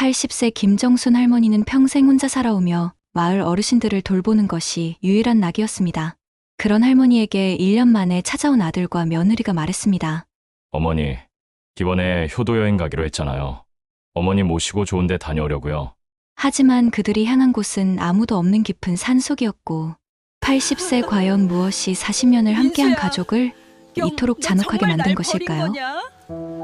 80세 김정순 할머니는 평생 혼자 살아오며 마을 어르신들을 돌보는 것이 유일한 낙이었습니다. 그런 할머니에게 1년 만에 찾아온 아들과 며느리가 말했습니다. 어머니, 이번에 효도 여행 가기로 했잖아요. 어머니 모시고 좋은 데 다녀오려고요. 하지만 그들이 향한 곳은 아무도 없는 깊은 산속이었고 80세 과연 무엇이 40년을 함께한 민수야, 가족을 이토록 너 잔혹하게 정말 만든 날 것일까요? 버린 거냐?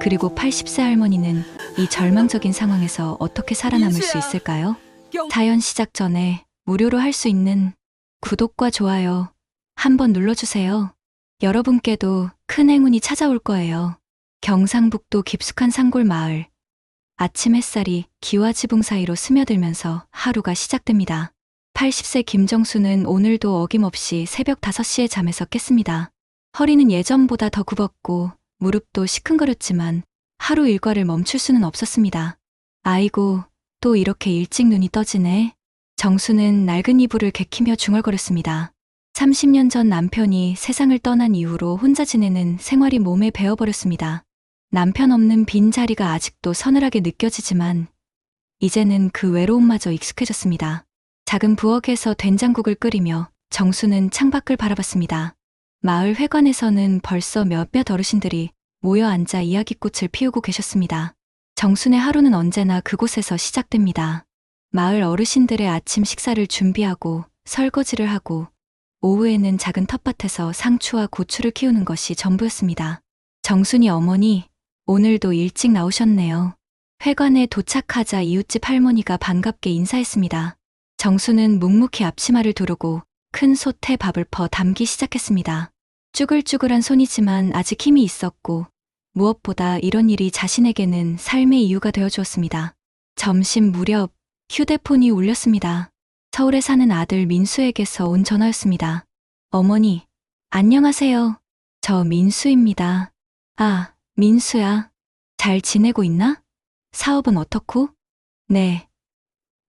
그리고 80세 할머니는 이 절망적인 상황에서 어떻게 살아남을 수 민수야. 있을까요? 경- 사연 시작 전에 무료로 할 수 있는 구독과 좋아요 한번 눌러주세요. 여러분께도 큰 행운이 찾아올 거예요. 경상북도 깊숙한 산골 마을. 아침 햇살이 기와 지붕 사이로 스며들면서 하루가 시작됩니다. 80세 김정수는 오늘도 어김없이 새벽 5시에 잠에서 깼습니다. 허리는 예전보다 더 굽었고 무릎도 시큰거렸지만 하루 일과를 멈출 수는 없었습니다. 아이고, 또 이렇게 일찍 눈이 떠지네. 정수는 낡은 이불을 개키며 중얼거렸습니다. 30년 전 남편이 세상을 떠난 이후로 혼자 지내는 생활이 몸에 배어버렸습니다. 남편 없는 빈자리가 아직도 서늘하게 느껴지지만 이제는 그 외로움마저 익숙해졌습니다. 작은 부엌에서 된장국을 끓이며 정수는 창밖을 바라봤습니다. 마을 회관에서는 벌써 몇몇 어르신들이 모여 앉아 이야기꽃을 피우고 계셨습니다. 정순의 하루는 언제나 그곳에서 시작됩니다. 마을 어르신들의 아침 식사를 준비하고 설거지를 하고 오후에는 작은 텃밭에서 상추와 고추를 키우는 것이 전부였습니다. 정순이 어머니, 오늘도 일찍 나오셨네요. 회관에 도착하자 이웃집 할머니가 반갑게 인사했습니다. 정수는 묵묵히 앞치마를 두르고 큰 솥에 밥을 퍼 담기 시작했습니다. 쭈글쭈글한 손이지만 아직 힘이 있었고 무엇보다 이런 일이 자신에게는 삶의 이유가 되어주었습니다. 점심 무렵 휴대폰이 울렸습니다. 서울에 사는 아들 민수에게서 온 전화였습니다. 어머니, 안녕하세요. 저 민수입니다. 아, 민수야. 잘 지내고 있나? 사업은 어떻고? 네.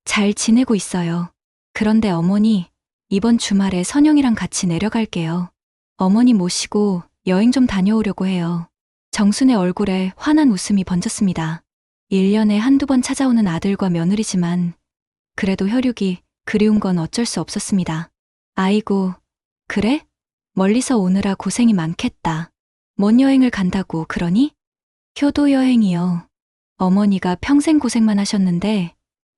잘 지내고 있어요. 그런데 어머니, 이번 주말에 선영이랑 같이 내려갈게요. 어머니 모시고 여행 좀 다녀오려고 해요. 정순의 얼굴에 환한 웃음이 번졌습니다. 1년에 한두 번 찾아오는 아들과 며느리지만 그래도 혈육이 그리운 건 어쩔 수 없었습니다. 아이고, 그래? 멀리서 오느라 고생이 많겠다. 먼 여행을 간다고 그러니? 효도 여행이요. 어머니가 평생 고생만 하셨는데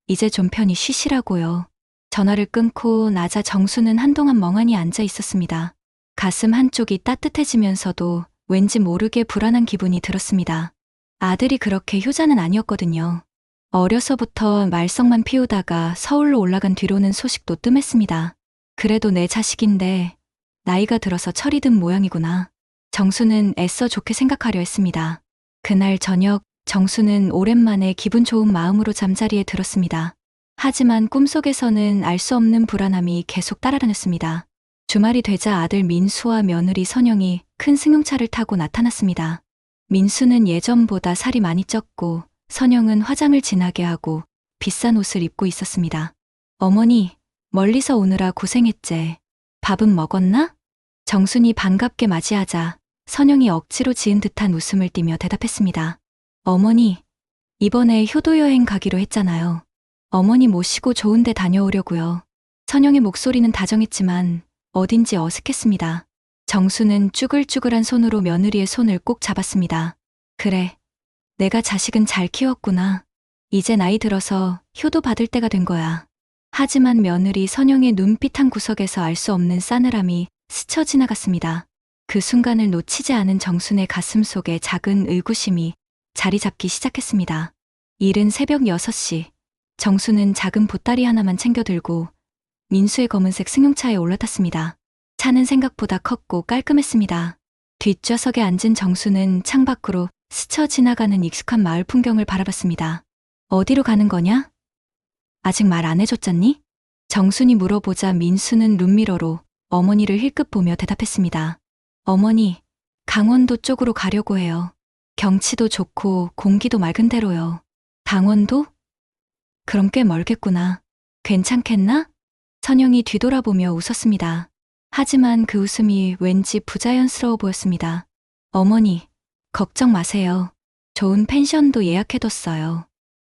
이제 좀 편히 쉬시라고요. 전화를 끊고 나자 정수는 한동안 멍하니 앉아 있었습니다. 가슴 한쪽이 따뜻해지면서도 왠지 모르게 불안한 기분이 들었습니다. 아들이 그렇게 효자는 아니었거든요. 어려서부터 말썽만 피우다가 서울로 올라간 뒤로는 소식도 뜸했습니다. 그래도 내 자식인데 나이가 들어서 철이 든 모양이구나. 정수는 애써 좋게 생각하려 했습니다. 그날 저녁 정수는 오랜만에 기분 좋은 마음으로 잠자리에 들었습니다. 하지만 꿈속에서는 알 수 없는 불안함이 계속 따라다녔습니다. 주말이 되자 아들 민수와 며느리 선영이 큰 승용차를 타고 나타났습니다. 민수는 예전보다 살이 많이 쪘고 선영은 화장을 진하게 하고 비싼 옷을 입고 있었습니다. 어머니, 멀리서 오느라 고생했제. 밥은 먹었나? 정순이 반갑게 맞이하자 선영이 억지로 지은 듯한 웃음을 띠며 대답했습니다. 어머니, 이번에 효도 여행 가기로 했잖아요. 어머니 모시고 좋은 데 다녀오려고요. 선영의 목소리는 다정했지만 어딘지 어색했습니다. 정수는 쭈글쭈글한 손으로 며느리의 손을 꼭 잡았습니다. 그래, 내가 자식은 잘 키웠구나. 이제 나이 들어서 효도 받을 때가 된 거야. 하지만 며느리 선영의 눈빛 한 구석에서 알 수 없는 싸늘함이 스쳐 지나갔습니다. 그 순간을 놓치지 않은 정순의 가슴 속에 작은 의구심이 자리 잡기 시작했습니다. 이른 새벽 6시, 정수는 작은 보따리 하나만 챙겨 들고 민수의 검은색 승용차에 올라탔습니다. 차는 생각보다 컸고 깔끔했습니다. 뒷좌석에 앉은 정수는 창밖으로 스쳐 지나가는 익숙한 마을 풍경을 바라봤습니다. 어디로 가는 거냐? 아직 말 안 해줬잖니? 정순이 물어보자 민수는 룸미러로 어머니를 힐끗 보며 대답했습니다. 어머니, 강원도 쪽으로 가려고 해요. 경치도 좋고 공기도 맑은 데로요. 강원도? 그럼 꽤 멀겠구나. 괜찮겠나? 선영이 뒤돌아보며 웃었습니다. 하지만 그 웃음이 왠지 부자연스러워 보였습니다. 어머니, 걱정 마세요. 좋은 펜션도 예약해뒀어요.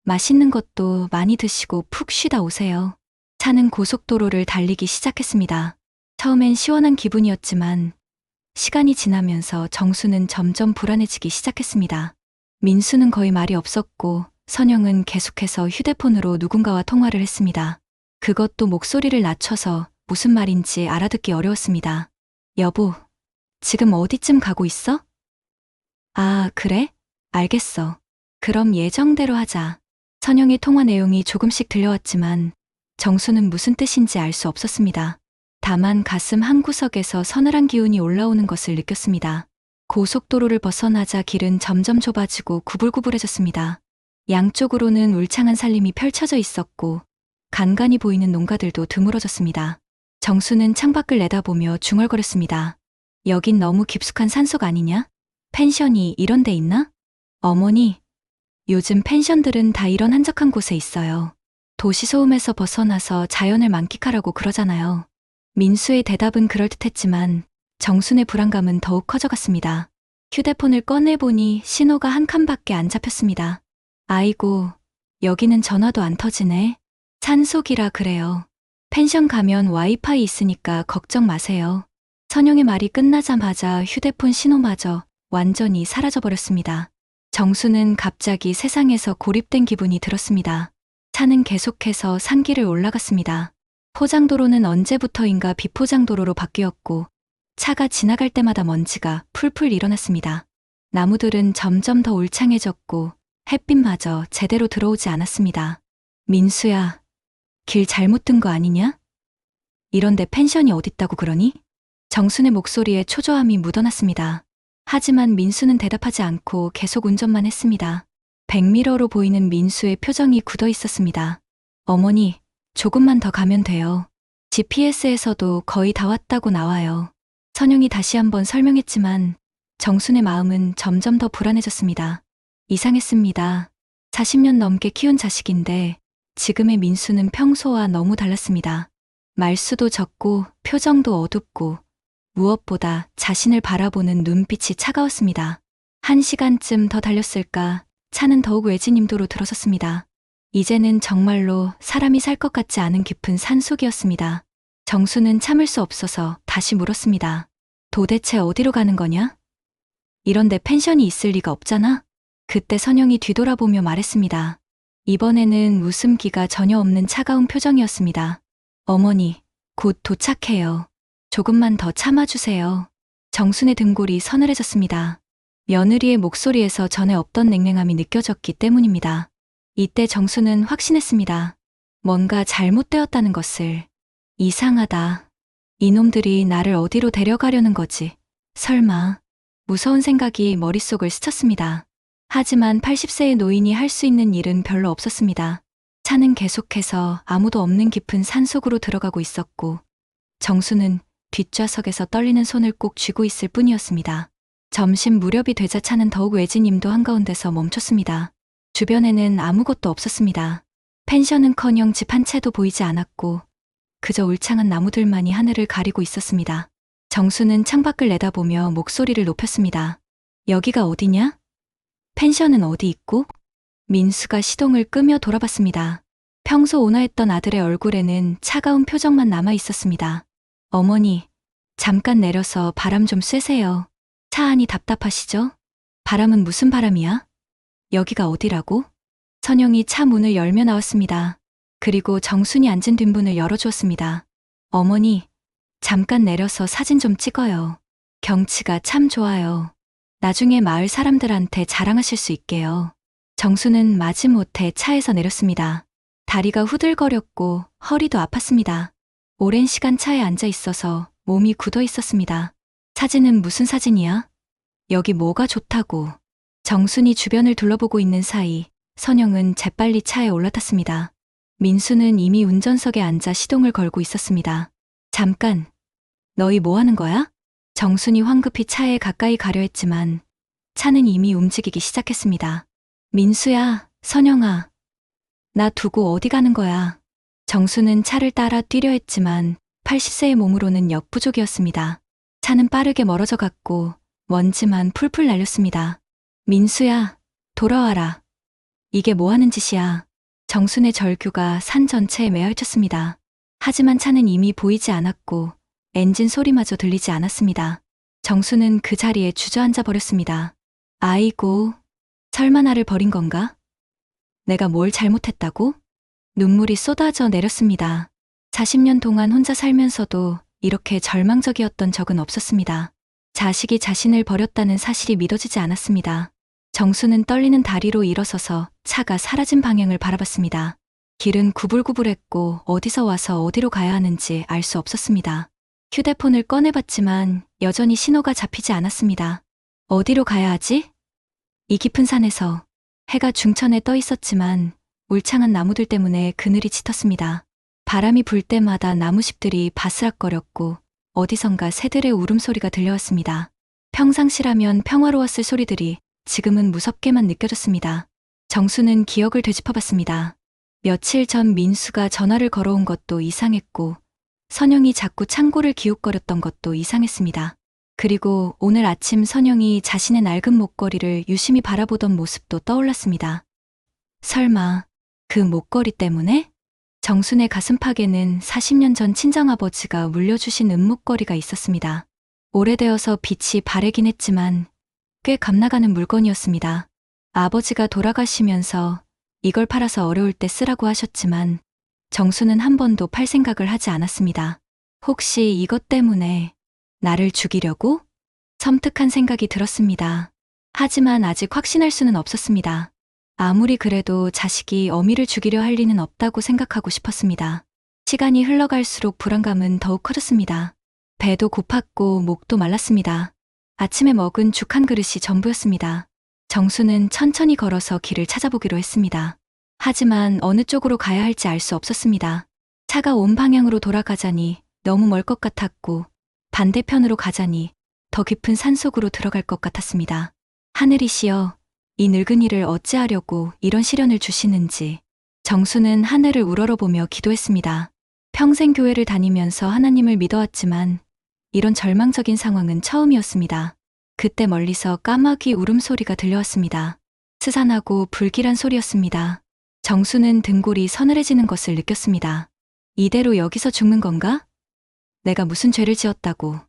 맛있는 것도 많이 드시고 푹 쉬다 오세요. 차는 고속도로를 달리기 시작했습니다. 처음엔 시원한 기분이었지만 시간이 지나면서 정수는 점점 불안해지기 시작했습니다. 민수는 거의 말이 없었고 선영은 계속해서 휴대폰으로 누군가와 통화를 했습니다. 그것도 목소리를 낮춰서 무슨 말인지 알아듣기 어려웠습니다. 여보, 지금 어디쯤 가고 있어? 아, 그래? 알겠어. 그럼 예정대로 하자. 선영의 통화 내용이 조금씩 들려왔지만 정수는 무슨 뜻인지 알 수 없었습니다. 다만 가슴 한구석에서 서늘한 기운이 올라오는 것을 느꼈습니다. 고속도로를 벗어나자 길은 점점 좁아지고 구불구불해졌습니다. 양쪽으로는 울창한 산림이 펼쳐져 있었고 간간히 보이는 농가들도 드물어졌습니다. 정수는 창밖을 내다보며 중얼거렸습니다. 여긴 너무 깊숙한 산속 아니냐? 펜션이 이런 데 있나? 어머니, 요즘 펜션들은 다 이런 한적한 곳에 있어요. 도시 소음에서 벗어나서 자연을 만끽하라고 그러잖아요. 민수의 대답은 그럴듯했지만 정순의 불안감은 더욱 커져갔습니다. 휴대폰을 꺼내보니 신호가 한 칸밖에 안 잡혔습니다. 아이고, 여기는 전화도 안 터지네. 산속이라 그래요. 펜션 가면 와이파이 있으니까 걱정 마세요. 선영의 말이 끝나자마자 휴대폰 신호마저 완전히 사라져버렸습니다. 정수는 갑자기 세상에서 고립된 기분이 들었습니다. 차는 계속해서 산길을 올라갔습니다. 포장도로는 언제부터인가 비포장도로로 바뀌었고 차가 지나갈 때마다 먼지가 풀풀 일어났습니다. 나무들은 점점 더 울창해졌고 햇빛마저 제대로 들어오지 않았습니다. 민수야, 길 잘못 든 거 아니냐? 이런데 펜션이 어딨다고 그러니? 정순의 목소리에 초조함이 묻어났습니다. 하지만 민수는 대답하지 않고 계속 운전만 했습니다. 백미러로 보이는 민수의 표정이 굳어 있었습니다. 어머니, 조금만 더 가면 돼요. GPS에서도 거의 다 왔다고 나와요. 선영이 다시 한번 설명했지만 정순의 마음은 점점 더 불안해졌습니다. 이상했습니다. 40년 넘게 키운 자식인데 지금의 민수는 평소와 너무 달랐습니다. 말수도 적고 표정도 어둡고 무엇보다 자신을 바라보는 눈빛이 차가웠습니다. 1시간쯤 더 달렸을까 차는 더욱 외진 임도로 들어섰습니다. 이제는 정말로 사람이 살 것 같지 않은 깊은 산속이었습니다. 정수는 참을 수 없어서 다시 물었습니다. 도대체 어디로 가는 거냐? 이런데 펜션이 있을 리가 없잖아? 그때 선영이 뒤돌아보며 말했습니다. 이번에는 웃음기가 전혀 없는 차가운 표정이었습니다. 어머니, 곧 도착해요. 조금만 더 참아주세요. 정순의 등골이 서늘해졌습니다. 며느리의 목소리에서 전에 없던 냉랭함이 느껴졌기 때문입니다. 이때 정수는 확신했습니다. 뭔가 잘못되었다는 것을. 이상하다. 이놈들이 나를 어디로 데려가려는 거지. 설마. 무서운 생각이 머릿속을 스쳤습니다. 하지만 80세의 노인이 할 수 있는 일은 별로 없었습니다. 차는 계속해서 아무도 없는 깊은 산속으로 들어가고 있었고 정수는 뒷좌석에서 떨리는 손을 꼭 쥐고 있을 뿐이었습니다. 점심 무렵이 되자 차는 더욱 외진 임도 한가운데서 멈췄습니다. 주변에는 아무것도 없었습니다. 펜션은커녕 집 한 채도 보이지 않았고 그저 울창한 나무들만이 하늘을 가리고 있었습니다. 정수는 창밖을 내다보며 목소리를 높였습니다. 여기가 어디냐? 펜션은 어디 있고? 민수가 시동을 끄며 돌아봤습니다. 평소 온화했던 아들의 얼굴에는 차가운 표정만 남아 있었습니다. 어머니, 잠깐 내려서 바람 좀 쐬세요. 차 안이 답답하시죠? 바람은 무슨 바람이야? 여기가 어디라고? 선영이 차 문을 열며 나왔습니다. 그리고 정순이 앉은 뒷문을 열어주었습니다. 어머니, 잠깐 내려서 사진 좀 찍어요. 경치가 참 좋아요. 나중에 마을 사람들한테 자랑하실 수 있게요. 정수는 마지못해 차에서 내렸습니다. 다리가 후들거렸고 허리도 아팠습니다. 오랜 시간 차에 앉아 있어서 몸이 굳어 있었습니다. 사진은 무슨 사진이야? 여기 뭐가 좋다고. 정순이 주변을 둘러보고 있는 사이 선영은 재빨리 차에 올라탔습니다. 민수는 이미 운전석에 앉아 시동을 걸고 있었습니다. 잠깐, 너희 뭐 하는 거야? 정순이 황급히 차에 가까이 가려 했지만 차는 이미 움직이기 시작했습니다. 민수야, 선영아, 나 두고 어디 가는 거야? 정수는 차를 따라 뛰려 했지만 80세의 몸으로는 역부족이었습니다. 차는 빠르게 멀어져 갔고 먼지만 풀풀 날렸습니다. 민수야, 돌아와라. 이게 뭐 하는 짓이야. 정순의 절규가 산 전체에 메아헤쳤습니다. 하지만 차는 이미 보이지 않았고 엔진 소리마저 들리지 않았습니다. 정수는 그 자리에 주저앉아 버렸습니다. 아이고, 설마 나를 버린 건가? 내가 뭘 잘못했다고? 눈물이 쏟아져 내렸습니다. 40년 동안 혼자 살면서도 이렇게 절망적이었던 적은 없었습니다. 자식이 자신을 버렸다는 사실이 믿어지지 않았습니다. 정수는 떨리는 다리로 일어서서 차가 사라진 방향을 바라봤습니다. 길은 구불구불했고 어디서 와서 어디로 가야 하는지 알 수 없었습니다. 휴대폰을 꺼내봤지만 여전히 신호가 잡히지 않았습니다. 어디로 가야 하지? 이 깊은 산에서 해가 중천에 떠 있었지만 울창한 나무들 때문에 그늘이 짙었습니다. 바람이 불 때마다 나무잎들이 바스락거렸고 어디선가 새들의 울음소리가 들려왔습니다. 평상시라면 평화로웠을 소리들이 지금은 무섭게만 느껴졌습니다. 정수는 기억을 되짚어봤습니다. 며칠 전 민수가 전화를 걸어온 것도 이상했고 선영이 자꾸 창고를 기웃거렸던 것도 이상했습니다. 그리고 오늘 아침 선영이 자신의 낡은 목걸이를 유심히 바라보던 모습도 떠올랐습니다. 설마 그 목걸이 때문에? 정순의 가슴팍에는 40년 전 친정아버지가 물려주신 은목걸이가 있었습니다. 오래되어서 빛이 바래긴 했지만 꽤 값나가는 물건이었습니다. 아버지가 돌아가시면서 이걸 팔아서 어려울 때 쓰라고 하셨지만 정수는 한 번도 팔 생각을 하지 않았습니다. 혹시 이것 때문에 나를 죽이려고? 섬뜩한 생각이 들었습니다. 하지만 아직 확신할 수는 없었습니다. 아무리 그래도 자식이 어미를 죽이려 할 리는 없다고 생각하고 싶었습니다. 시간이 흘러갈수록 불안감은 더욱 커졌습니다. 배도 고팠고 목도 말랐습니다. 아침에 먹은 죽 한 그릇이 전부였습니다. 정수는 천천히 걸어서 길을 찾아보기로 했습니다. 하지만 어느 쪽으로 가야 할지 알 수 없었습니다. 차가 온 방향으로 돌아가자니 너무 멀 것 같았고 반대편으로 가자니 더 깊은 산속으로 들어갈 것 같았습니다. 하늘이시여, 이 늙은이를 어찌하려고 이런 시련을 주시는지. 정수는 하늘을 우러러보며 기도했습니다. 평생 교회를 다니면서 하나님을 믿어왔지만 이런 절망적인 상황은 처음이었습니다. 그때 멀리서 까마귀 울음소리가 들려왔습니다. 스산하고 불길한 소리였습니다. 정수는 등골이 서늘해지는 것을 느꼈습니다. 이대로 여기서 죽는 건가? 내가 무슨 죄를 지었다고.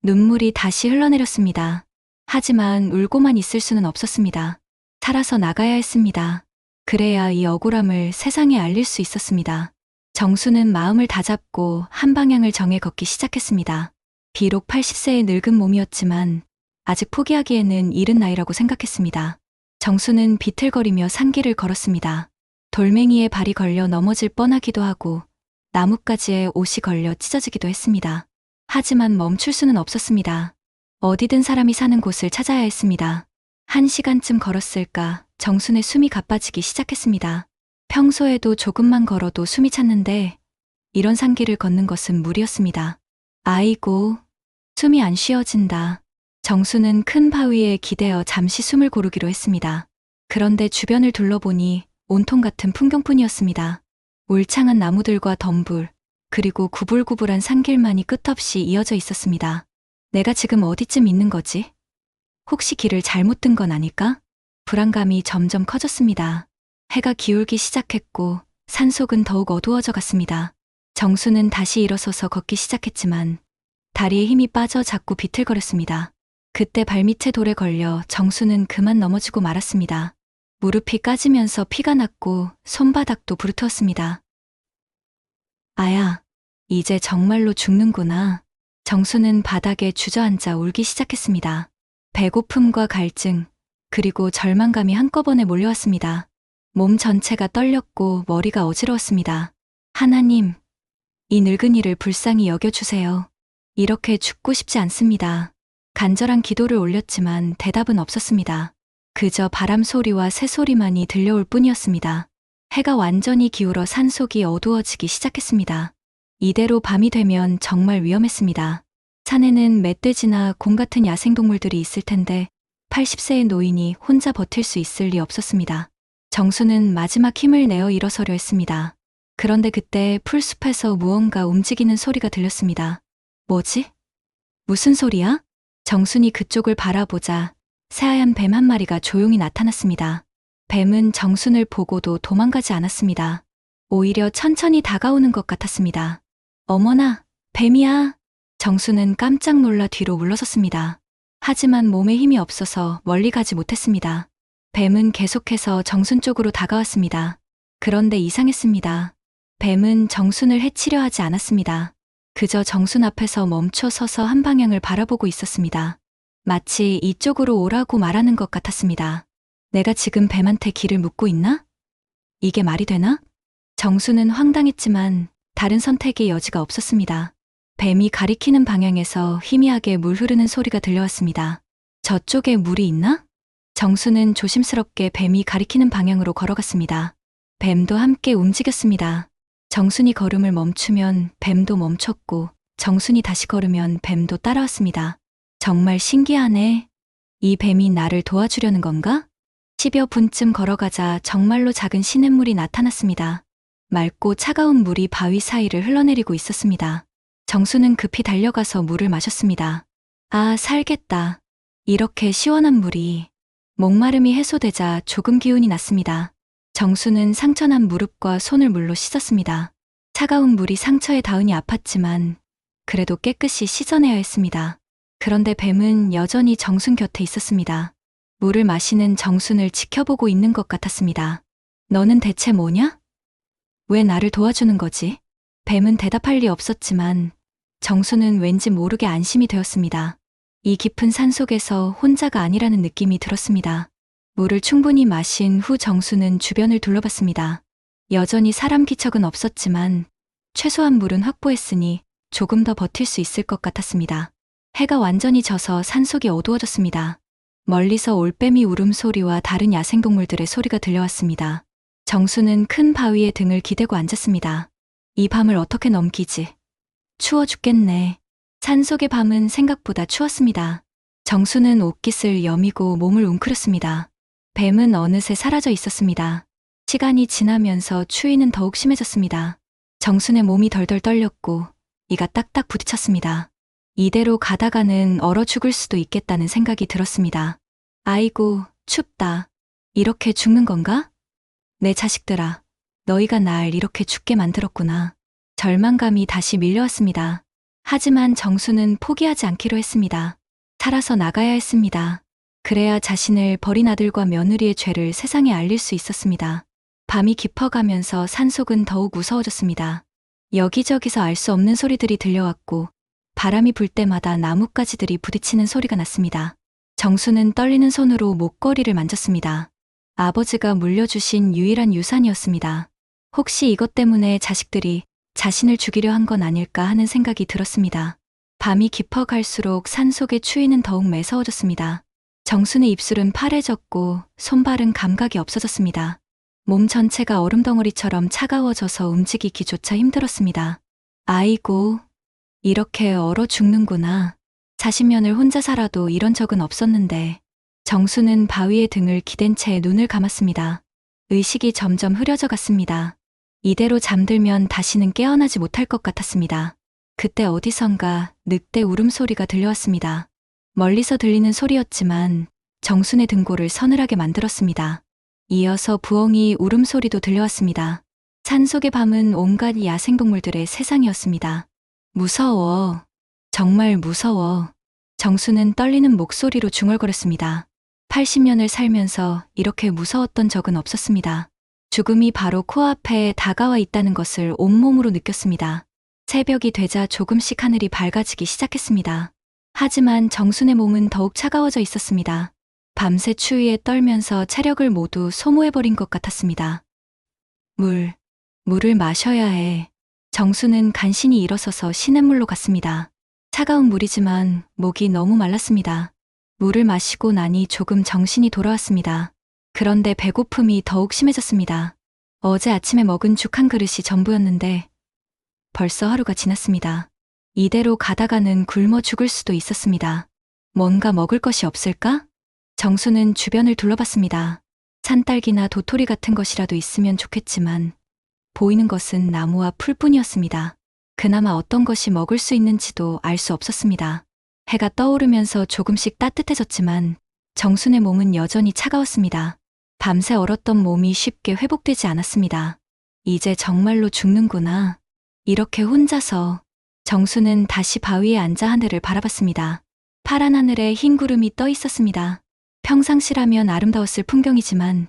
눈물이 다시 흘러내렸습니다. 하지만 울고만 있을 수는 없었습니다. 살아서 나가야 했습니다. 그래야 이 억울함을 세상에 알릴 수 있었습니다. 정수는 마음을 다잡고 한 방향을 정해 걷기 시작했습니다. 비록 80세의 늙은 몸이었지만 아직 포기하기에는 이른 나이라고 생각했습니다. 정수는 비틀거리며 산길을 걸었습니다. 돌멩이에 발이 걸려 넘어질 뻔하기도 하고 나뭇가지에 옷이 걸려 찢어지기도 했습니다. 하지만 멈출 수는 없었습니다. 어디든 사람이 사는 곳을 찾아야 했습니다. 1시간쯤 걸었을까 정순의 숨이 가빠지기 시작했습니다. 평소에도 조금만 걸어도 숨이 찼는데 이런 산길을 걷는 것은 무리였습니다. 아이고, 숨이 안 쉬어진다. 정수는 큰 바위에 기대어 잠시 숨을 고르기로 했습니다. 그런데 주변을 둘러보니 온통 같은 풍경뿐이었습니다. 울창한 나무들과 덤불, 그리고 구불구불한 산길만이 끝없이 이어져 있었습니다. 내가 지금 어디쯤 있는 거지? 혹시 길을 잘못 든 건 아닐까? 불안감이 점점 커졌습니다. 해가 기울기 시작했고 산속은 더욱 어두워져 갔습니다. 정수는 다시 일어서서 걷기 시작했지만 다리에 힘이 빠져 자꾸 비틀거렸습니다. 그때 발밑에 돌에 걸려 정수는 그만 넘어지고 말았습니다. 무릎이 까지면서 피가 났고 손바닥도 부르트었습니다. 아야, 이제 정말로 죽는구나. 정수는 바닥에 주저앉아 울기 시작했습니다. 배고픔과 갈증, 그리고 절망감이 한꺼번에 몰려왔습니다. 몸 전체가 떨렸고 머리가 어지러웠습니다. 하나님, 이 늙은이를 불쌍히 여겨주세요. 이렇게 죽고 싶지 않습니다. 간절한 기도를 올렸지만 대답은 없었습니다. 그저 바람 소리와 새 소리만이 들려올 뿐이었습니다. 해가 완전히 기울어 산속이 어두워지기 시작했습니다. 이대로 밤이 되면 정말 위험했습니다. 산에는 멧돼지나 곰 같은 야생동물들이 있을 텐데 80세의 노인이 혼자 버틸 수 있을 리 없었습니다. 정수는 마지막 힘을 내어 일어서려 했습니다. 그런데 그때 풀숲에서 무언가 움직이는 소리가 들렸습니다. 뭐지? 무슨 소리야? 정순이 그쪽을 바라보자 새하얀 뱀 한 마리가 조용히 나타났습니다. 뱀은 정순을 보고도 도망가지 않았습니다. 오히려 천천히 다가오는 것 같았습니다. 어머나, 뱀이야. 정순은 깜짝 놀라 뒤로 물러섰습니다. 하지만 몸에 힘이 없어서 멀리 가지 못했습니다. 뱀은 계속해서 정순 쪽으로 다가왔습니다. 그런데 이상했습니다. 뱀은 정순을 해치려 하지 않았습니다. 그저 정순 앞에서 멈춰 서서 한 방향을 바라보고 있었습니다. 마치 이쪽으로 오라고 말하는 것 같았습니다. 내가 지금 뱀한테 길을 묻고 있나? 이게 말이 되나? 정순은 황당했지만 다른 선택의 여지가 없었습니다. 뱀이 가리키는 방향에서 희미하게 물 흐르는 소리가 들려왔습니다. 저쪽에 물이 있나? 정순은 조심스럽게 뱀이 가리키는 방향으로 걸어갔습니다. 뱀도 함께 움직였습니다. 정순이 걸음을 멈추면 뱀도 멈췄고 정순이 다시 걸으면 뱀도 따라왔습니다. 정말 신기하네. 이 뱀이 나를 도와주려는 건가? 10여 분쯤 걸어가자 정말로 작은 시냇물이 나타났습니다. 맑고 차가운 물이 바위 사이를 흘러내리고 있었습니다. 정수는 급히 달려가서 물을 마셨습니다. 아, 살겠다. 이렇게 시원한 물이. 목마름이 해소되자 조금 기운이 났습니다. 정수는 상처난 무릎과 손을 물로 씻었습니다. 차가운 물이 상처에 닿으니 아팠지만 그래도 깨끗이 씻어내야 했습니다. 그런데 뱀은 여전히 정순 곁에 있었습니다. 물을 마시는 정순을 지켜보고 있는 것 같았습니다. 너는 대체 뭐냐? 왜 나를 도와주는 거지? 뱀은 대답할 리 없었지만 정순은 왠지 모르게 안심이 되었습니다. 이 깊은 산속에서 혼자가 아니라는 느낌이 들었습니다. 물을 충분히 마신 후 정순은 주변을 둘러봤습니다. 여전히 사람 기척은 없었지만 최소한 물은 확보했으니 조금 더 버틸 수 있을 것 같았습니다. 해가 완전히 져서 산속이 어두워졌습니다. 멀리서 올빼미 울음소리와 다른 야생동물들의 소리가 들려왔습니다. 정수는 큰 바위에 등을 기대고 앉았습니다. 이 밤을 어떻게 넘기지? 추워 죽겠네. 산속의 밤은 생각보다 추웠습니다. 정수는 옷깃을 여미고 몸을 웅크렸습니다. 뱀은 어느새 사라져 있었습니다. 시간이 지나면서 추위는 더욱 심해졌습니다. 정순의 몸이 덜덜 떨렸고 이가 딱딱 부딪혔습니다. 이대로 가다가는 얼어 죽을 수도 있겠다는 생각이 들었습니다. 아이고, 춥다. 이렇게 죽는 건가? 내 자식들아, 너희가 날 이렇게 죽게 만들었구나. 절망감이 다시 밀려왔습니다. 하지만 정수는 포기하지 않기로 했습니다. 살아서 나가야 했습니다. 그래야 자신을 버린 아들과 며느리의 죄를 세상에 알릴 수 있었습니다. 밤이 깊어가면서 산속은 더욱 무서워졌습니다. 여기저기서 알 수 없는 소리들이 들려왔고 바람이 불 때마다 나뭇가지들이 부딪히는 소리가 났습니다. 정수는 떨리는 손으로 목걸이를 만졌습니다. 아버지가 물려주신 유일한 유산이었습니다. 혹시 이것 때문에 자식들이 자신을 죽이려 한 건 아닐까 하는 생각이 들었습니다. 밤이 깊어갈수록 산속의 추위는 더욱 매서워졌습니다. 정순의 입술은 파래졌고 손발은 감각이 없어졌습니다. 몸 전체가 얼음덩어리처럼 차가워져서 움직이기조차 힘들었습니다. 아이고, 이렇게 얼어 죽는구나. 40년을 혼자 살아도 이런 적은 없었는데 정수는 바위에 등을 기댄 채 눈을 감았습니다. 의식이 점점 흐려져 갔습니다. 이대로 잠들면 다시는 깨어나지 못할 것 같았습니다. 그때 어디선가 늑대 울음소리가 들려왔습니다. 멀리서 들리는 소리였지만 정순의 등골을 서늘하게 만들었습니다. 이어서 부엉이 울음소리도 들려왔습니다. 산속의 밤은 온갖 야생동물들의 세상이었습니다. 무서워. 정말 무서워. 정수는 떨리는 목소리로 중얼거렸습니다. 80년을 살면서 이렇게 무서웠던 적은 없었습니다. 죽음이 바로 코앞에 다가와 있다는 것을 온몸으로 느꼈습니다. 새벽이 되자 조금씩 하늘이 밝아지기 시작했습니다. 하지만 정순의 몸은 더욱 차가워져 있었습니다. 밤새 추위에 떨면서 체력을 모두 소모해버린 것 같았습니다. 물을 마셔야 해. 정수는 간신히 일어서서 시냇물로 갔습니다. 차가운 물이지만 목이 너무 말랐습니다. 물을 마시고 나니 조금 정신이 돌아왔습니다. 그런데 배고픔이 더욱 심해졌습니다. 어제 아침에 먹은 죽 한 그릇이 전부였는데 벌써 하루가 지났습니다. 이대로 가다가는 굶어 죽을 수도 있었습니다. 뭔가 먹을 것이 없을까? 정수는 주변을 둘러봤습니다. 산딸기나 도토리 같은 것이라도 있으면 좋겠지만 보이는 것은 나무와 풀뿐이었습니다. 그나마 어떤 것이 먹을 수 있는지도 알 수 없었습니다. 해가 떠오르면서 조금씩 따뜻해졌지만 정순의 몸은 여전히 차가웠습니다. 밤새 얼었던 몸이 쉽게 회복되지 않았습니다. 이제 정말로 죽는구나. 이렇게 혼자서 정수는 다시 바위에 앉아 하늘을 바라봤습니다. 파란 하늘에 흰 구름이 떠 있었습니다. 평상시라면 아름다웠을 풍경이지만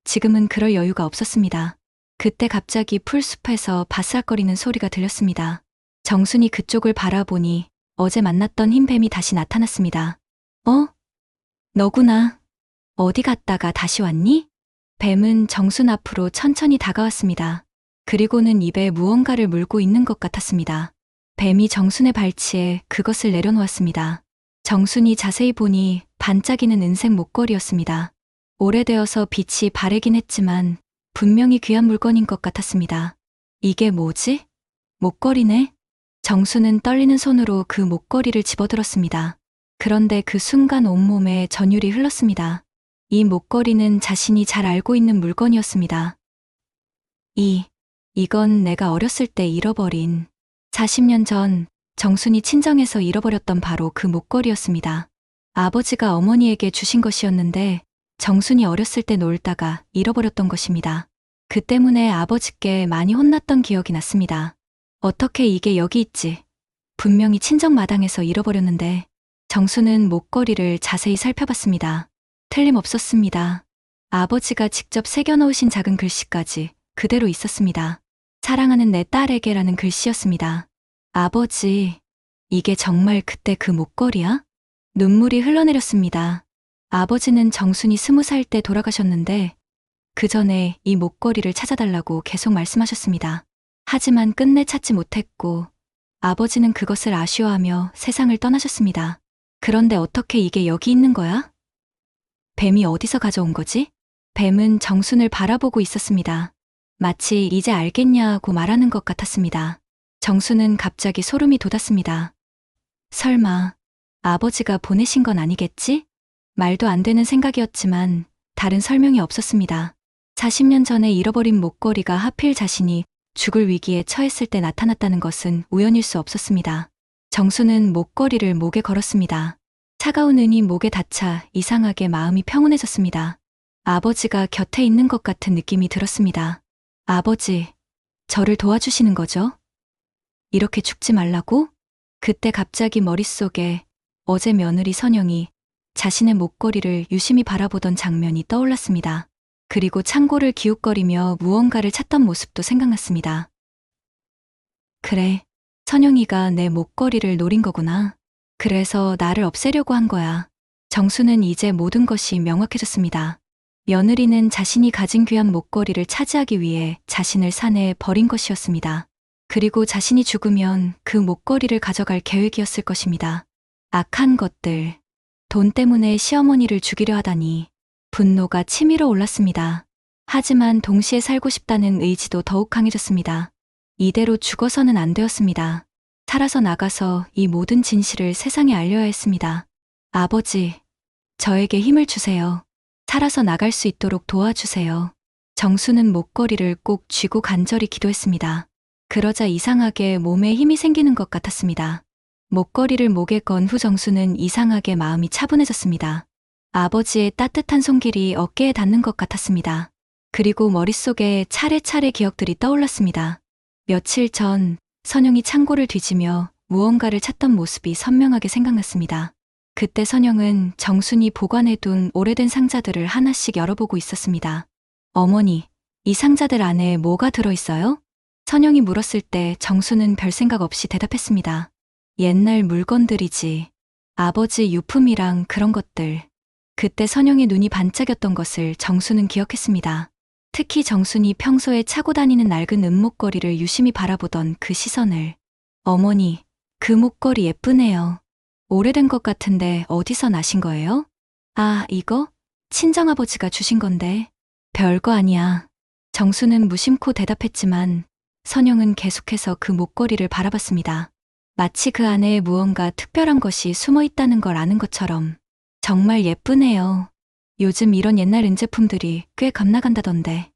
지금은 그럴 여유가 없었습니다. 그때 갑자기 풀숲에서 바스락거리는 소리가 들렸습니다. 정순이 그쪽을 바라보니 어제 만났던 흰 뱀이 다시 나타났습니다. 너구나. 어디 갔다가 다시 왔니? 뱀은 정순 앞으로 천천히 다가왔습니다. 그리고는 입에 무언가를 물고 있는 것 같았습니다. 뱀이 정순의 발치에 그것을 내려놓았습니다. 정순이 자세히 보니 반짝이는 은색 목걸이였습니다. 오래되어서 빛이 바래긴 했지만 분명히 귀한 물건인 것 같았습니다. 이게 뭐지? 목걸이네? 정수는 떨리는 손으로 그 목걸이를 집어들었습니다. 그런데 그 순간 온몸에 전율이 흘렀습니다. 이 목걸이는 자신이 잘 알고 있는 물건이었습니다. 이건 내가 어렸을 때 잃어버린 40년 전 정순이 친정에서 잃어버렸던 바로 그 목걸이였습니다. 아버지가 어머니에게 주신 것이었는데 정순이 어렸을 때 놀다가 잃어버렸던 것입니다. 그 때문에 아버지께 많이 혼났던 기억이 났습니다. 어떻게 이게 여기 있지? 분명히 친정 마당에서 잃어버렸는데 정수는 목걸이를 자세히 살펴봤습니다. 틀림없었습니다. 아버지가 직접 새겨놓으신 작은 글씨까지 그대로 있었습니다. 사랑하는 내 딸에게라는 글씨였습니다. 아버지, 이게 정말 그때 그 목걸이야? 눈물이 흘러내렸습니다. 아버지는 정순이 20살 때 돌아가셨는데 그 전에 이 목걸이를 찾아달라고 계속 말씀하셨습니다. 하지만 끝내 찾지 못했고 아버지는 그것을 아쉬워하며 세상을 떠나셨습니다. 그런데 어떻게 이게 여기 있는 거야? 뱀이 어디서 가져온 거지? 뱀은 정순을 바라보고 있었습니다. 마치 이제 알겠냐고 말하는 것 같았습니다. 정순은 갑자기 소름이 돋았습니다. 설마 아버지가 보내신 건 아니겠지? 말도 안 되는 생각이었지만 다른 설명이 없었습니다. 40년 전에 잃어버린 목걸이가 하필 자신이 죽을 위기에 처했을 때 나타났다는 것은 우연일 수 없었습니다. 정수는 목걸이를 목에 걸었습니다. 차가운 은이 목에 닿자 이상하게 마음이 평온해졌습니다. 아버지가 곁에 있는 것 같은 느낌이 들었습니다. 아버지, 저를 도와주시는 거죠? 이렇게 죽지 말라고? 그때 갑자기 머릿속에 어제 며느리 선영이 자신의 목걸이를 유심히 바라보던 장면이 떠올랐습니다. 그리고 창고를 기웃거리며 무언가를 찾던 모습도 생각났습니다. 그래, 선영이가 내 목걸이를 노린 거구나. 그래서 나를 없애려고 한 거야. 정수는 이제 모든 것이 명확해졌습니다. 며느리는 자신이 가진 귀한 목걸이를 차지하기 위해 자신을 산에 버린 것이었습니다. 그리고 자신이 죽으면 그 목걸이를 가져갈 계획이었을 것입니다. 악한 것들. 돈 때문에 시어머니를 죽이려 하다니 분노가 치밀어 올랐습니다. 하지만 동시에 살고 싶다는 의지도 더욱 강해졌습니다. 이대로 죽어서는 안 되었습니다. 살아서 나가서 이 모든 진실을 세상에 알려야 했습니다. 아버지, 저에게 힘을 주세요. 살아서 나갈 수 있도록 도와주세요. 정수는 목걸이를 꼭 쥐고 간절히 기도했습니다. 그러자 이상하게 몸에 힘이 생기는 것 같았습니다. 목걸이를 목에 건 후 정수는 이상하게 마음이 차분해졌습니다. 아버지의 따뜻한 손길이 어깨에 닿는 것 같았습니다. 그리고 머릿속에 차례차례 기억들이 떠올랐습니다. 며칠 전 선영이 창고를 뒤지며 무언가를 찾던 모습이 선명하게 생각났습니다. 그때 선영은 정순이 보관해둔 오래된 상자들을 하나씩 열어보고 있었습니다. 어머니, 이 상자들 안에 뭐가 들어있어요? 선영이 물었을 때 정수는 별 생각 없이 대답했습니다. 옛날 물건들이지. 아버지 유품이랑 그런 것들. 그때 선영의 눈이 반짝였던 것을 정수는 기억했습니다. 특히 정순이 평소에 차고 다니는 낡은 은목걸이를 유심히 바라보던 그 시선을. 어머니, 그 목걸이 예쁘네요. 오래된 것 같은데 어디서 나신 거예요? 아, 이거? 친정아버지가 주신 건데. 별거 아니야. 정수는 무심코 대답했지만 선영은 계속해서 그 목걸이를 바라봤습니다. 마치 그 안에 무언가 특별한 것이 숨어 있다는 걸 아는 것처럼. 정말 예쁘네요. 요즘 이런 옛날 은제품들이 꽤 겁나간다던데.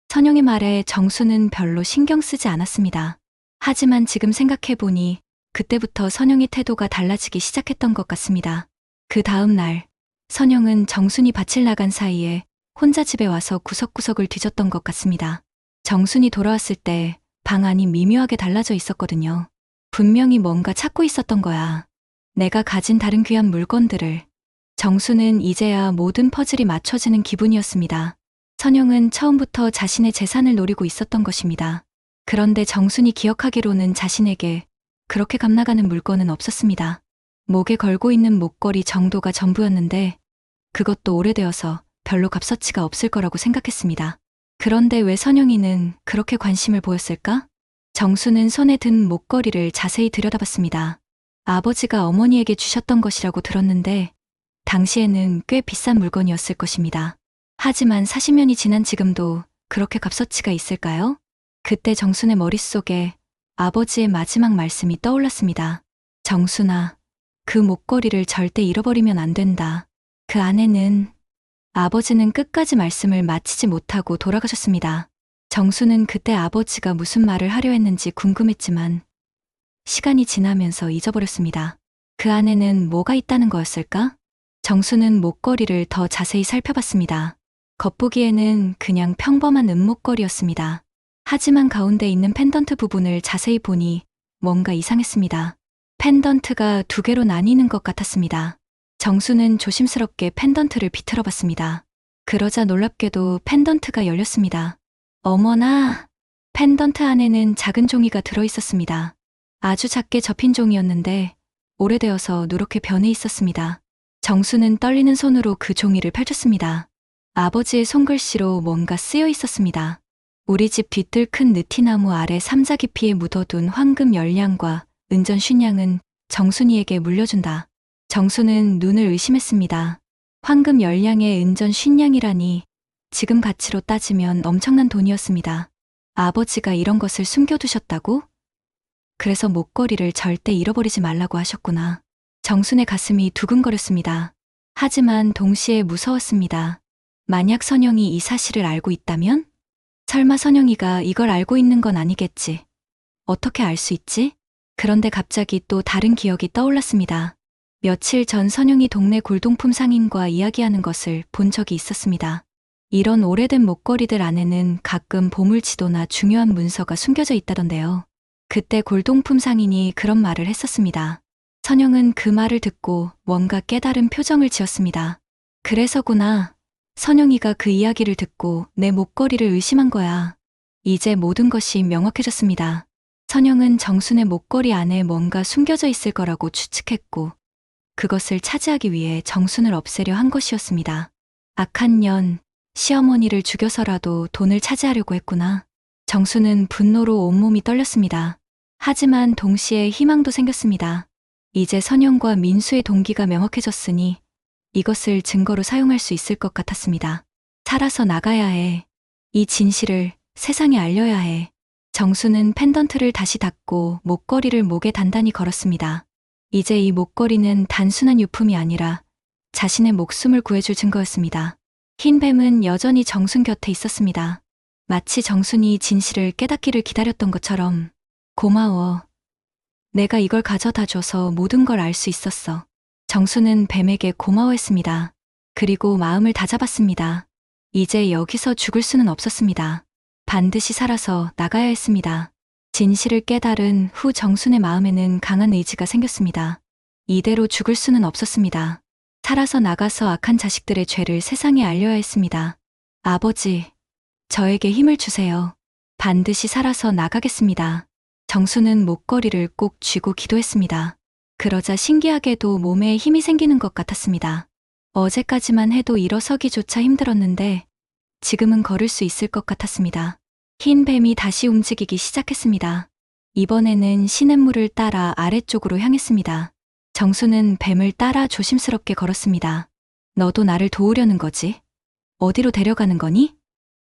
선영의 말에 정수는 별로 신경 쓰지 않았습니다. 하지만 지금 생각해보니 그때부터 선영의 태도가 달라지기 시작했던 것 같습니다. 그 다음 날, 선영은 정순이 밭을 나간 사이에 혼자 집에 와서 구석구석을 뒤졌던 것 같습니다. 정순이 돌아왔을 때 방 안이 미묘하게 달라져 있었거든요. 분명히 뭔가 찾고 있었던 거야. 내가 가진 다른 귀한 물건들을. 정수는 이제야 모든 퍼즐이 맞춰지는 기분이었습니다. 선영은 처음부터 자신의 재산을 노리고 있었던 것입니다. 그런데 정순이 기억하기로는 자신에게 그렇게 값나가는 물건은 없었습니다. 목에 걸고 있는 목걸이 정도가 전부였는데 그것도 오래되어서 별로 값어치가 없을 거라고 생각했습니다. 그런데 왜 선영이는 그렇게 관심을 보였을까? 정수는 손에 든 목걸이를 자세히 들여다봤습니다. 아버지가 어머니에게 주셨던 것이라고 들었는데 당시에는 꽤 비싼 물건이었을 것입니다. 하지만 40년이 지난 지금도 그렇게 값어치가 있을까요? 그때 정순의 머릿속에 아버지의 마지막 말씀이 떠올랐습니다. 정순아, 그 목걸이를 절대 잃어버리면 안 된다. 그 안에는 아버지는 끝까지 말씀을 마치지 못하고 돌아가셨습니다. 정수는 그때 아버지가 무슨 말을 하려 했는지 궁금했지만 시간이 지나면서 잊어버렸습니다. 그 안에는 뭐가 있다는 거였을까? 정수는 목걸이를 더 자세히 살펴봤습니다. 겉보기에는 그냥 평범한 은목걸이였습니다. 하지만 가운데 있는 펜던트 부분을 자세히 보니 뭔가 이상했습니다. 펜던트가 두 개로 나뉘는 것 같았습니다. 정수는 조심스럽게 펜던트를 비틀어 봤습니다. 그러자 놀랍게도 펜던트가 열렸습니다. 어머나! 펜던트 안에는 작은 종이가 들어 있었습니다. 아주 작게 접힌 종이였는데 오래되어서 누렇게 변해 있었습니다. 정수는 떨리는 손으로 그 종이를 펼쳤습니다. 아버지의 손글씨로 뭔가 쓰여 있었습니다. 우리 집 뒤뜰 큰 느티나무 아래 삼자 깊이에 묻어둔 황금 열량과 은전 쉰량은 정순이에게 물려준다. 정수는 눈을 의심했습니다. 황금 열량의 은전 쉰량이라니 지금 가치로 따지면 엄청난 돈이었습니다. 아버지가 이런 것을 숨겨두셨다고? 그래서 목걸이를 절대 잃어버리지 말라고 하셨구나. 정순의 가슴이 두근거렸습니다. 하지만 동시에 무서웠습니다. 만약 선영이 이 사실을 알고 있다면? 설마 선영이가 이걸 알고 있는 건 아니겠지. 어떻게 알 수 있지? 그런데 갑자기 또 다른 기억이 떠올랐습니다. 며칠 전 선영이 동네 골동품 상인과 이야기하는 것을 본 적이 있었습니다. 이런 오래된 목걸이들 안에는 가끔 보물지도나 중요한 문서가 숨겨져 있다던데요. 그때 골동품 상인이 그런 말을 했었습니다. 선영은 그 말을 듣고 뭔가 깨달은 표정을 지었습니다. 그래서구나. 선영이가 그 이야기를 듣고 내 목걸이를 의심한 거야. 이제 모든 것이 명확해졌습니다. 선영은 정순의 목걸이 안에 뭔가 숨겨져 있을 거라고 추측했고 그것을 차지하기 위해 정순을 없애려 한 것이었습니다. 악한 년, 시어머니를 죽여서라도 돈을 차지하려고 했구나. 정순은 분노로 온몸이 떨렸습니다. 하지만 동시에 희망도 생겼습니다. 이제 선영과 민수의 동기가 명확해졌으니 이것을 증거로 사용할 수 있을 것 같았습니다. 살아서 나가야 해. 이 진실을 세상에 알려야 해. 정수는 펜던트를 다시 닫고 목걸이를 목에 단단히 걸었습니다. 이제 이 목걸이는 단순한 유품이 아니라 자신의 목숨을 구해줄 증거였습니다. 흰 뱀은 여전히 정순 곁에 있었습니다. 마치 정순이 진실을 깨닫기를 기다렸던 것처럼. 고마워. 내가 이걸 가져다 줘서 모든 걸 알 수 있었어. 정수는 뱀에게 고마워했습니다. 그리고 마음을 다잡았습니다. 이제 여기서 죽을 수는 없었습니다. 반드시 살아서 나가야 했습니다. 진실을 깨달은 후 정순의 마음에는 강한 의지가 생겼습니다. 이대로 죽을 수는 없었습니다. 살아서 나가서 악한 자식들의 죄를 세상에 알려야 했습니다. 아버지, 저에게 힘을 주세요. 반드시 살아서 나가겠습니다. 정수는 목걸이를 꼭 쥐고 기도했습니다. 그러자 신기하게도 몸에 힘이 생기는 것 같았습니다. 어제까지만 해도 일어서기조차 힘들었는데 지금은 걸을 수 있을 것 같았습니다. 흰 뱀이 다시 움직이기 시작했습니다. 이번에는 시냇물을 따라 아래쪽으로 향했습니다. 정수는 뱀을 따라 조심스럽게 걸었습니다. 너도 나를 도우려는 거지? 어디로 데려가는 거니?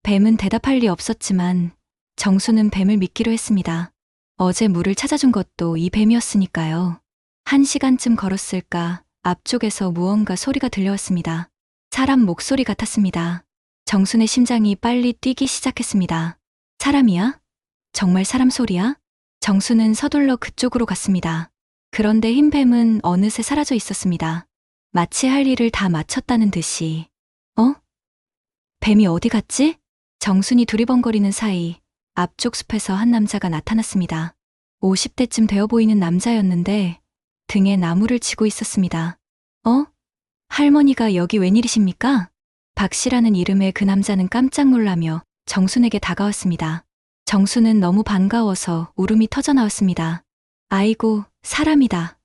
뱀은 대답할 리 없었지만 정수는 뱀을 믿기로 했습니다. 어제 물을 찾아준 것도 이 뱀이었으니까요. 1시간쯤 걸었을까 앞쪽에서 무언가 소리가 들려왔습니다. 사람 목소리 같았습니다. 정순의 심장이 빨리 뛰기 시작했습니다. 사람이야? 정말 사람 소리야? 정수는 서둘러 그쪽으로 갔습니다. 그런데 흰 뱀은 어느새 사라져 있었습니다. 마치 할 일을 다 마쳤다는 듯이. 뱀이 어디 갔지? 정순이 두리번거리는 사이 앞쪽 숲에서 한 남자가 나타났습니다. 50대쯤 되어 보이는 남자였는데 등에 나무를 지고 있었습니다. 어? 할머니가 여기 웬일이십니까? 박씨라는 이름의 그 남자는 깜짝 놀라며 정순에게 다가왔습니다. 정순은 너무 반가워서 울음이 터져 나왔습니다. 아이고, 사람이다.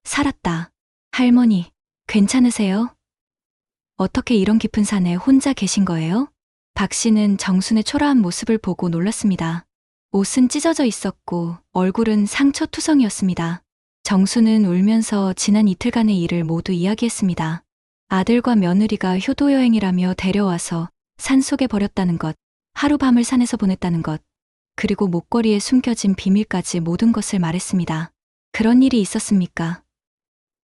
살았다. 할머니, 괜찮으세요? 어떻게 이런 깊은 산에 혼자 계신 거예요? 박씨는 정순의 초라한 모습을 보고 놀랐습니다. 옷은 찢어져 있었고 얼굴은 상처투성이었습니다. 정순은 울면서 지난 이틀간의 일을 모두 이야기했습니다. 아들과 며느리가 효도 여행이라며 데려와서 산속에 버렸다는 것, 하룻밤을 산에서 보냈다는 것, 그리고 목걸이에 숨겨진 비밀까지 모든 것을 말했습니다. 그런 일이 있었습니까?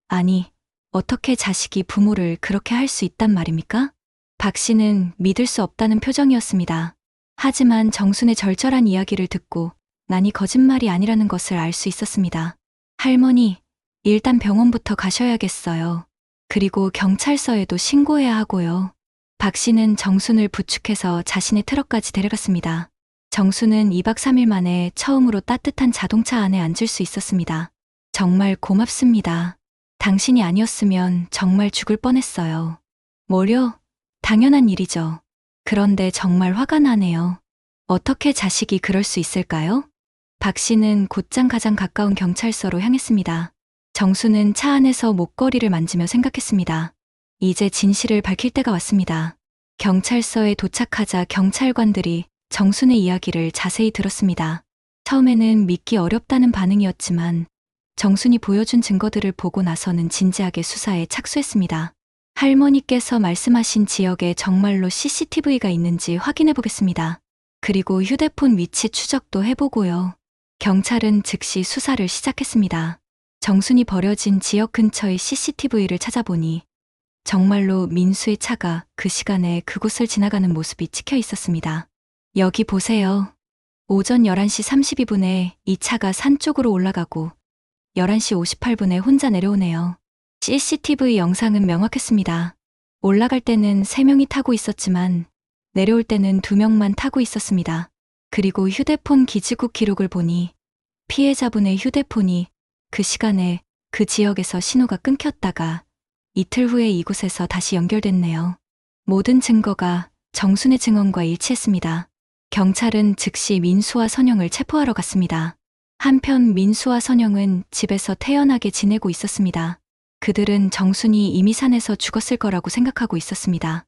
아니, 어떻게 자식이 부모를 그렇게 할 수 있단 말입니까? 박 씨는 믿을 수 없다는 표정이었습니다. 하지만 정순의 절절한 이야기를 듣고 난이 거짓말이 아니라는 것을 알 수 있었습니다. 할머니, 일단 병원부터 가셔야겠어요. 그리고 경찰서에도 신고해야 하고요. 박 씨는 정순을 부축해서 자신의 트럭까지 데려갔습니다. 정순은 2박 3일 만에 처음으로 따뜻한 자동차 안에 앉을 수 있었습니다. 정말 고맙습니다. 당신이 아니었으면 정말 죽을 뻔했어요. 뭐려? 당연한 일이죠. 그런데 정말 화가 나네요. 어떻게 자식이 그럴 수 있을까요? 박 씨는 곧장 가장 가까운 경찰서로 향했습니다. 정수는 차 안에서 목걸이를 만지며 생각했습니다. 이제 진실을 밝힐 때가 왔습니다. 경찰서에 도착하자 경찰관들이 정순의 이야기를 자세히 들었습니다. 처음에는 믿기 어렵다는 반응이었지만 정순이 보여준 증거들을 보고 나서는 진지하게 수사에 착수했습니다. 할머니께서 말씀하신 지역에 정말로 CCTV가 있는지 확인해 보겠습니다. 그리고 휴대폰 위치 추적도 해보고요. 경찰은 즉시 수사를 시작했습니다. 정순이 버려진 지역 근처의 CCTV를 찾아보니 정말로 민수의 차가 그 시간에 그곳을 지나가는 모습이 찍혀 있었습니다. 여기 보세요. 오전 11시 32분에 이 차가 산 쪽으로 올라가고 11시 58분에 혼자 내려오네요. CCTV 영상은 명확했습니다. 올라갈 때는 3명이 타고 있었지만 내려올 때는 2명만 타고 있었습니다. 그리고 휴대폰 기지국 기록을 보니 피해자분의 휴대폰이 그 시간에 그 지역에서 신호가 끊겼다가 이틀 후에 이곳에서 다시 연결됐네요. 모든 증거가 정순의 증언과 일치했습니다. 경찰은 즉시 민수와 선영을 체포하러 갔습니다. 한편 민수와 선영은 집에서 태연하게 지내고 있었습니다. 그들은 정순이 이미 산에서 죽었을 거라고 생각하고 있었습니다.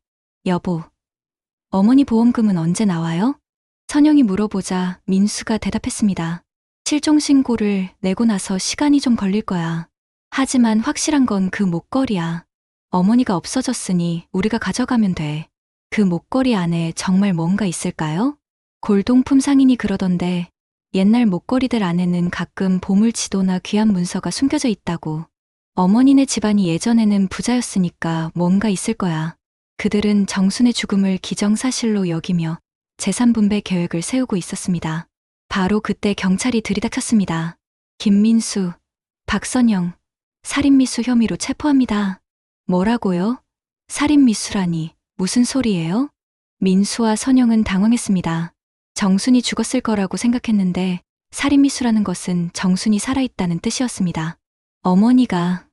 여보, 어머니 보험금은 언제 나와요? 선영이 물어보자 민수가 대답했습니다. 실종신고를 내고 나서 시간이 좀 걸릴 거야. 하지만 확실한 건 그 목걸이야. 어머니가 없어졌으니 우리가 가져가면 돼. 그 목걸이 안에 정말 뭔가 있을까요? 골동품 상인이 그러던데 옛날 목걸이들 안에는 가끔 보물지도나 귀한 문서가 숨겨져 있다고. 어머니네 집안이 예전에는 부자였으니까 뭔가 있을 거야. 그들은 정순의 죽음을 기정사실로 여기며 재산 분배 계획을 세우고 있었습니다. 바로 그때 경찰이 들이닥쳤습니다. 김민수, 박선영, 살인미수 혐의로 체포합니다. 뭐라고요? 살인미수라니 무슨 소리예요? 민수와 선영은 당황했습니다. 정순이 죽었을 거라고 생각했는데 살인미수라는 것은 정순이 살아있다는 뜻이었습니다. 어머니가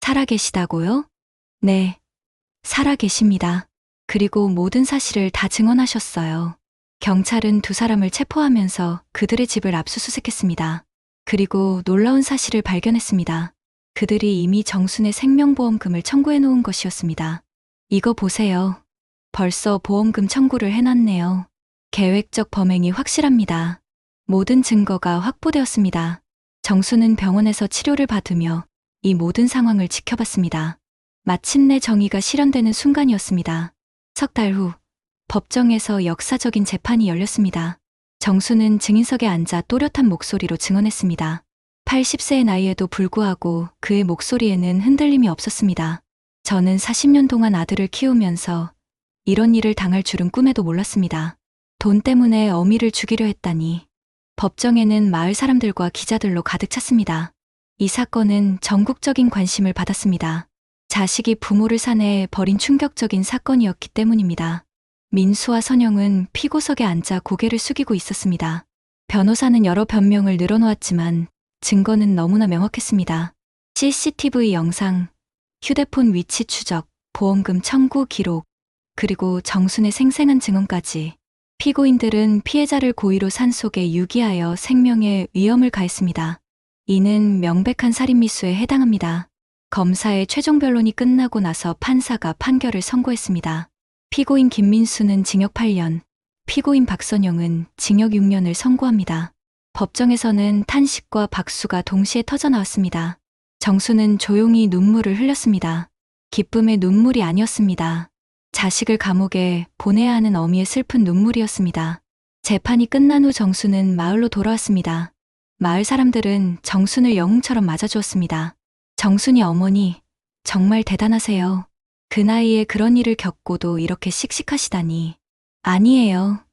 살아계시다고요? 네, 살아계십니다. 그리고 모든 사실을 다 증언하셨어요. 경찰은 2사람을 체포하면서 그들의 집을 압수수색했습니다. 그리고 놀라운 사실을 발견했습니다. 그들이 이미 정순의 생명보험금을 청구해 놓은 것이었습니다. 이거 보세요. 벌써 보험금 청구를 해놨네요. 계획적 범행이 확실합니다. 모든 증거가 확보되었습니다. 정순은 병원에서 치료를 받으며 이 모든 상황을 지켜봤습니다. 마침내 정의가 실현되는 순간이었습니다. 3달 후 법정에서 역사적인 재판이 열렸습니다. 정순은 증인석에 앉아 또렷한 목소리로 증언했습니다. 80세의 나이에도 불구하고 그의 목소리에는 흔들림이 없었습니다. 저는 40년 동안 아들을 키우면서 이런 일을 당할 줄은 꿈에도 몰랐습니다. 돈 때문에 어미를 죽이려 했다니. 법정에는 마을 사람들과 기자들로 가득 찼습니다. 이 사건은 전국적인 관심을 받았습니다. 자식이 부모를 산에 버린 충격적인 사건이었기 때문입니다. 민수와 선영은 피고석에 앉아 고개를 숙이고 있었습니다. 변호사는 여러 변명을 늘어놓았지만 증거는 너무나 명확했습니다. CCTV 영상, 휴대폰 위치 추적, 보험금 청구 기록, 그리고 정순의 생생한 증언까지. 피고인들은 피해자를 고의로 산속에 유기하여 생명에 위험을 가했습니다. 이는 명백한 살인미수에 해당합니다. 검사의 최종 변론이 끝나고 나서 판사가 판결을 선고했습니다. 피고인 김민수는 징역 8년, 피고인 박선영은 징역 6년을 선고합니다. 법정에서는 탄식과 박수가 동시에 터져나왔습니다. 정수는 조용히 눈물을 흘렸습니다. 기쁨의 눈물이 아니었습니다. 자식을 감옥에 보내야 하는 어미의 슬픈 눈물이었습니다. 재판이 끝난 후 정수는 마을로 돌아왔습니다. 마을 사람들은 정순을 영웅처럼 맞아주었습니다. 정순이 어머니, 정말 대단하세요. 그 나이에 그런 일을 겪고도 이렇게 씩씩하시다니. 아니에요.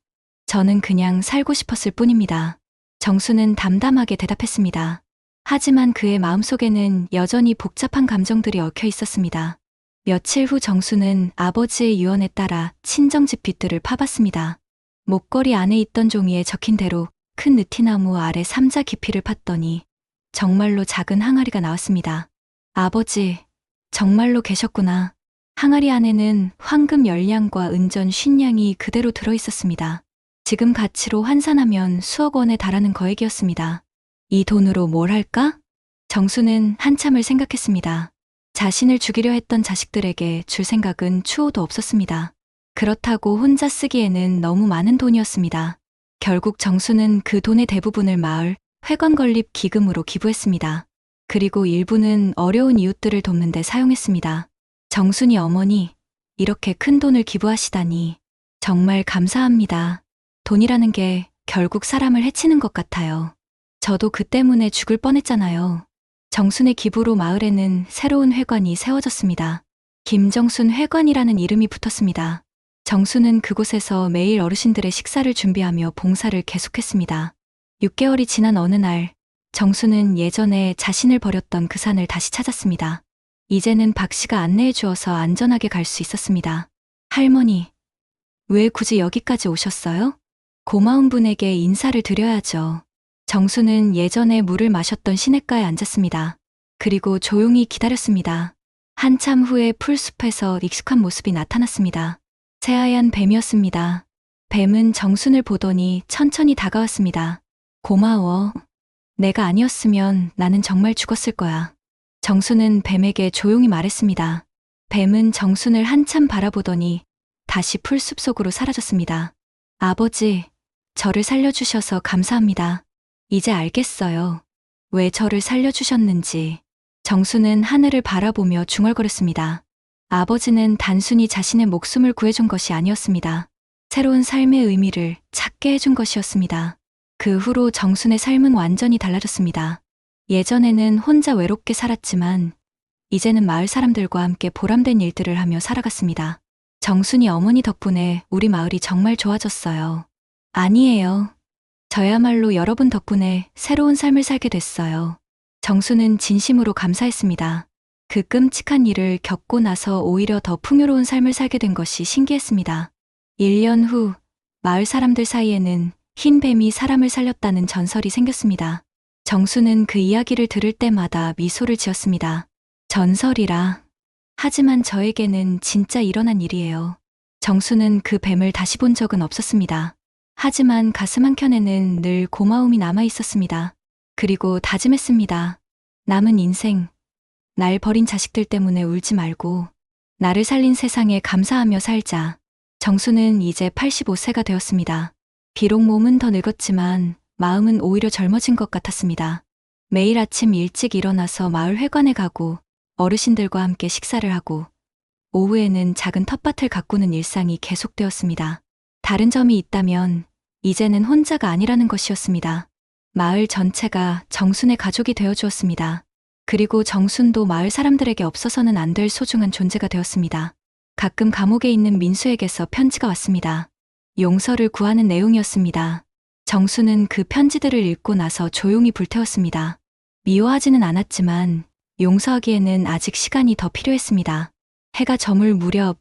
저는 그냥 살고 싶었을 뿐입니다. 정수는 담담하게 대답했습니다. 하지만 그의 마음속에는 여전히 복잡한 감정들이 얽혀 있었습니다. 며칠 후 정수는 아버지의 유언에 따라 친정집 빗들을 파봤습니다. 목걸이 안에 있던 종이에 적힌 대로 큰 느티나무 아래 3자 깊이를 팠더니 정말로 작은 항아리가 나왔습니다. 아버지, 정말로 계셨구나. 항아리 안에는 황금 10냥과 은전 50냥이 그대로 들어있었습니다. 지금 가치로 환산하면 수억 원에 달하는 거액이었습니다. 이 돈으로 뭘 할까? 정수는 한참을 생각했습니다. 자신을 죽이려 했던 자식들에게 줄 생각은 추호도 없었습니다. 그렇다고 혼자 쓰기에는 너무 많은 돈이었습니다. 결국 정수는 그 돈의 대부분을 마을 회관건립 기금으로 기부했습니다. 그리고 일부는 어려운 이웃들을 돕는 데 사용했습니다. 정순이 어머니, 이렇게 큰 돈을 기부하시다니 정말 감사합니다. 돈이라는 게 결국 사람을 해치는 것 같아요. 저도 그 때문에 죽을 뻔했잖아요. 정순의 기부로 마을에는 새로운 회관이 세워졌습니다. 김정순 회관이라는 이름이 붙었습니다. 정순은 그곳에서 매일 어르신들의 식사를 준비하며 봉사를 계속했습니다. 6개월이 지난 어느 날, 정순은 예전에 자신을 버렸던 그 산을 다시 찾았습니다. 이제는 박 씨가 안내해 주어서 안전하게 갈 수 있었습니다. 할머니, 왜 굳이 여기까지 오셨어요? 고마운 분에게 인사를 드려야죠. 정수는 예전에 물을 마셨던 시냇가에 앉았습니다. 그리고 조용히 기다렸습니다. 한참 후에 풀숲에서 익숙한 모습이 나타났습니다. 새하얀 뱀이었습니다. 뱀은 정순을 보더니 천천히 다가왔습니다. 고마워. 내가 아니었으면 나는 정말 죽었을 거야. 정순은 뱀에게 조용히 말했습니다. 뱀은 정순을 한참 바라보더니 다시 풀숲 속으로 사라졌습니다. 아버지, 저를 살려주셔서 감사합니다. 이제 알겠어요. 왜 저를 살려주셨는지. 정수는 하늘을 바라보며 중얼거렸습니다. 아버지는 단순히 자신의 목숨을 구해준 것이 아니었습니다. 새로운 삶의 의미를 찾게 해준 것이었습니다. 그 후로 정순의 삶은 완전히 달라졌습니다. 예전에는 혼자 외롭게 살았지만 이제는 마을 사람들과 함께 보람된 일들을 하며 살아갔습니다. 정순이 어머니 덕분에 우리 마을이 정말 좋아졌어요. 아니에요. 저야말로 여러분 덕분에 새로운 삶을 살게 됐어요. 정수는 진심으로 감사했습니다. 그 끔찍한 일을 겪고 나서 오히려 더 풍요로운 삶을 살게 된 것이 신기했습니다. 1년 후 마을 사람들 사이에는 흰 뱀이 사람을 살렸다는 전설이 생겼습니다. 정수는 그 이야기를 들을 때마다 미소를 지었습니다. 전설이라. 하지만 저에게는 진짜 일어난 일이에요. 정수는 그 뱀을 다시 본 적은 없었습니다. 하지만 가슴 한켠에는 늘 고마움이 남아 있었습니다. 그리고 다짐했습니다. 남은 인생, 날 버린 자식들 때문에 울지 말고 나를 살린 세상에 감사하며 살자. 정수는 이제 85세가 되었습니다. 비록 몸은 더 늙었지만 마음은 오히려 젊어진 것 같았습니다. 매일 아침 일찍 일어나서 마을 회관에 가고 어르신들과 함께 식사를 하고 오후에는 작은 텃밭을 가꾸는 일상이 계속되었습니다. 다른 점이 있다면 이제는 혼자가 아니라는 것이었습니다. 마을 전체가 정순의 가족이 되어주었습니다. 그리고 정순도 마을 사람들에게 없어서는 안 될 소중한 존재가 되었습니다. 가끔 감옥에 있는 민수에게서 편지가 왔습니다. 용서를 구하는 내용이었습니다. 정수는 그 편지들을 읽고 나서 조용히 불태웠습니다. 미워하지는 않았지만 용서하기에는 아직 시간이 더 필요했습니다. 해가 저물 무렵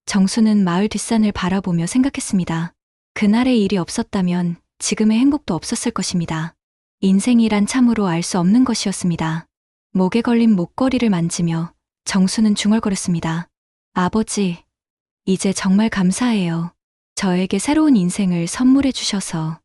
정수는 마을 뒷산을 바라보며 생각했습니다. 그날의 일이 없었다면 지금의 행복도 없었을 것입니다. 인생이란 참으로 알 수 없는 것이었습니다. 목에 걸린 목걸이를 만지며 정수는 중얼거렸습니다. 아버지, 이제 정말 감사해요. 저에게 새로운 인생을 선물해 주셔서.